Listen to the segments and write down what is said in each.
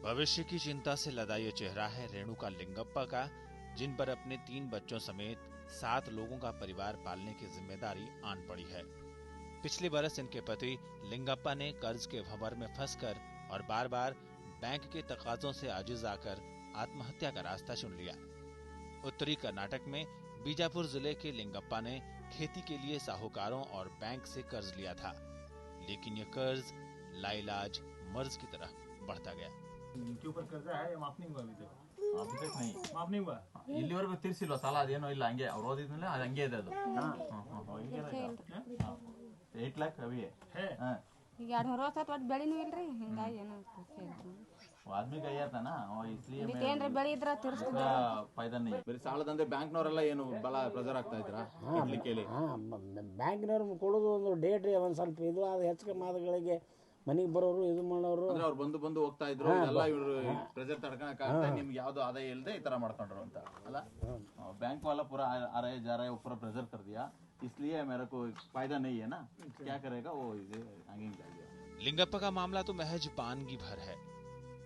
भविष्य की चिंता से लदा ये चेहरा है रेणुका लिंगप्पा का, जिन पर अपने 3 बच्चों समेत 7 लोगों का परिवार पालने की जिम्मेदारी आन पड़ी है। पिछले बरस इनके पति लिंगप्पा ने कर्ज के भंवर में फंसकर और बार बार बैंक के तकाजों से आजिज आकर आत्महत्या का रास्ता चुन लिया। उत्तरी कर्नाटक में बीजापुर जिले के लिंगप्पा ने खेती के लिए साहूकारों और बैंक से कर्ज लिया था, लेकिन यह कर्ज लाइलाज मर्ज की तरह बढ़ता गया। इनके ऊपर कर्जा है, माफ नहीं हुआ अभी तक? अभी तक नहीं, माफ नहीं हुआ। ಇಲ್ಲಿವರೆಗೂ ತೀರಿಸಿಲ್ವಾ ಸಾಲ? ಅದೇನೋ ಇಲ್ಲ, ಹಂಗೆ ಅವ್ರು ಓದಿದ್ಮೇಲೆ ಅದು ಹಂಗೆ ಇದೆ ಅದು. 8 लाख अभी है. ಈಗ 2 ವರ್ಷ ಆತ ಒಟ್ಟು ಬೆಳಿನೂ ಇಲ್ರಿ, ಹಿಂಗಾಗಿ ಏನೋ आदमी का था ना, इसलिए ಏನ್ರಿ ಬೆಳಿ ಇದ್ರ ತಿರ್ಸ್ತಿದ್ದ फायदा नहीं. ಬರೀ ಸಾಲದಂದ್ರೆ ಬ್ಯಾಂಕ್ನವರೆಲ್ಲ ಏನು ಬಹಳ ಪ್ರೆಷರ್ ಆಗ್ತಾ ಇದ್ರಾ ಕಟ್ಲಿಕ್ಕೆ? ಬ್ಯಾಂಕ್ನವ್ರು ಕೊಡೋದು ಒಂದು ಡೇಟ್ ರೀ, ಒಂದು ಸ್ವಲ್ಪ ಇದು ಅದು ಹೆಚ್ಚು ಮಾದಗಳಿಗೆ ಮನೆಗೆ ಬರೋರು ಇದು ಮಾಡೋರು ಅಂದ್ರೆ ಅವ್ರು ಬಂದು ಹೋಗ್ತಾ ಇದ್ರು, ಎಲ್ಲ ಇವರು ಪ್ರೆಷರ್ ತಡ್ಕೊಳಕ್ ಆಗ್ತಾ ನಿಮ್ಗೆ ಯಾವ್ದು ಆದಾಯ ಇಲ್ಲದೆ ಈ ತರ ಮಾಡ್ಕೊಂಡ್ರು ಅಂತ ಅಲ್ಲ. बैंक वाला पूरा आ रहा है जा रहा है, ऊपर प्रेशर कर दिया, इसलिए मेरे को फायदा नहीं है ना, क्या करेगा वो इसे आगे जाएगा। लिंगप्पा का मामला तो महज पानगी भर है।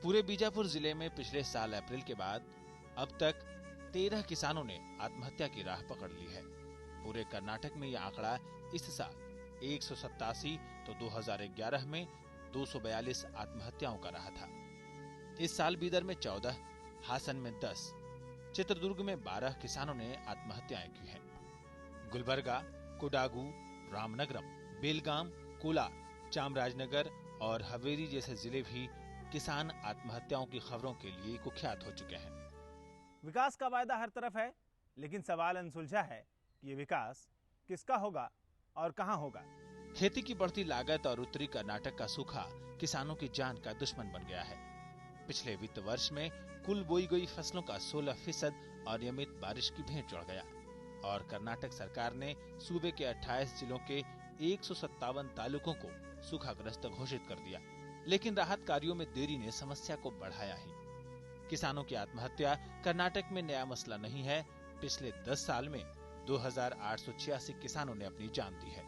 पूरे बीजापुर जिले में पिछले साल अप्रैल के बाद अब तक 13 किसानों ने आत्महत्या की राह पकड़ ली है। पूरे कर्नाटक में यह आंकड़ा इस साल 187 तो 2011 में 242 आत्महत्याओं का रहा था। इस साल बीदर में 14, हासन में 10, चित्रदुर्ग में 12 किसानों ने आत्महत्याएं की हैं। गुलबर्गा, कोडागू, रामनगरम, बेलगाम, कोलार, चामराजनगर और हवेली जैसे जिले भी किसान आत्महत्याओं की खबरों के लिए कुख्यात हो चुके हैं। विकास का वायदा हर तरफ है, लेकिन सवाल अनसुलझा है कि ये विकास किसका होगा और कहां होगा। खेती की बढ़ती लागत और उत्तरी कर्नाटक का सूखा किसानों की जान का दुश्मन बन गया है। पिछले वित्त वर्ष में कुल बोई गई फसलों का 16% अनियमित बारिश की भेंट चढ़ गया और कर्नाटक सरकार ने सूबे के 28 जिलों के 157 तालुकों को सूखाग्रस्त घोषित कर दिया, लेकिन राहत कार्यों में देरी ने समस्या को बढ़ाया ही। किसानों की आत्महत्या कर्नाटक में नया मसला नहीं है। पिछले 10 साल में 2886 किसानों ने अपनी जान दी है।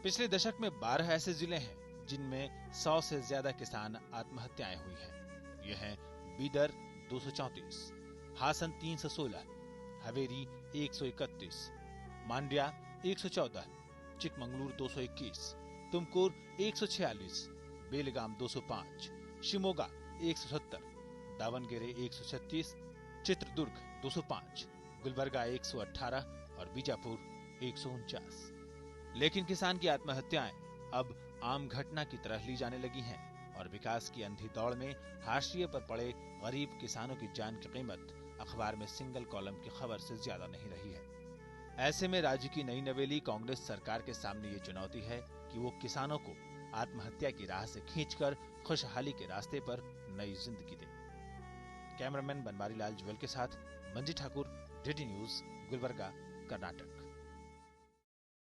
पिछले दशक में 12 ऐसे जिले हैं जिनमें 100 से ज्यादा किसान आत्महत्याएं हुई हैं। ये हैं बीदर 234, हासन 316, हवेरी 131, मांड्या 114, चिकमंगलूर 221, तुमकुर 146, बेलगाम 205, शिमोगा 170, दावनगेरे 136, चित्रदुर्ग 205, गुलबर्गा 118 और बीजापुर 149। लेकिन किसान की आत्महत्याएं अब आम घटना की तरह ली जाने लगी हैं और विकास की अंधी दौड़ में हाशिए पर पड़े गरीब किसानों की जान की कीमत अखबार में सिंगल कॉलम की खबर से ज्यादा नहीं रही है। ऐसे में राज्य की नई नवेली कांग्रेस सरकार के सामने ये चुनौती है कि वो किसानों को आत्महत्या की राह से खींचकर खुशहाली के रास्ते पर नई जिंदगी दे। कैमरामैन बनवारी लाल जुएल के साथ मंजी ठाकुर, DD न्यूज, गुलबर्गा, कर्नाटक।